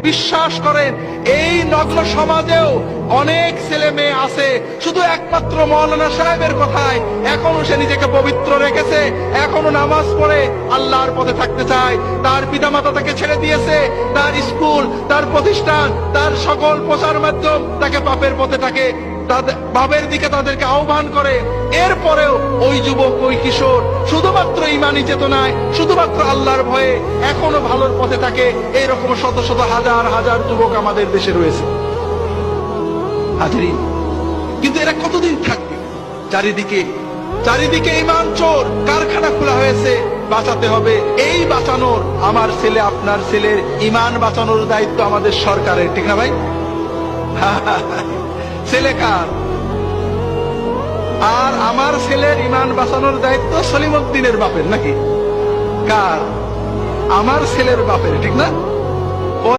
বিশ্বাস করেন এই নগ্ন সমাজেও অনেক ছেলে মেয়ে আছে শুধু একমাত্র মৌলানা সাহেবের কথায় এখনো সে নিজেকে পবিত্র রেখেছে, এখনো নামাজ পড়ে আল্লাহর পথে থাকতে চায়। তার পিতামাতা তাকে ছেড়ে দিয়েছে, তার স্কুল, তার প্রতিষ্ঠান, তার সকল প্রচার মাধ্যম তাকে পাপের পথে থাকে, পাপের দিকে তাদেরকে আহ্বান করে। এরপরেও ওই যুবক, ওই কিশোর শুধুমাত্র ইমানি চেতনায়, শুধুমাত্র আল্লাহর ভয়ে এখনো ভালোর পথে থাকে। এইরকম শত শত হাজার হাজার যুবক আমাদের দেশে রয়েছে। হাজিরিন, কিন্তু এরা কতদিন থাকবে? চারিদিকে ইমান চোর কারখানা খোলা হয়েছে, বাঁচাতে হবে। এই বাঁচানোর, আমার ছেলে, আপনার ছেলের ইমান বাঁচানোর দায়িত্ব আমাদের সরকারের, ঠিক না ভাই? ছেলে কার? আর আমার ছেলের ইমান বাঁচানোর দায়িত্ব সলিমউদ্দিনের বাপের, নাকি কার? আমার ছেলের বাপের, ঠিক না?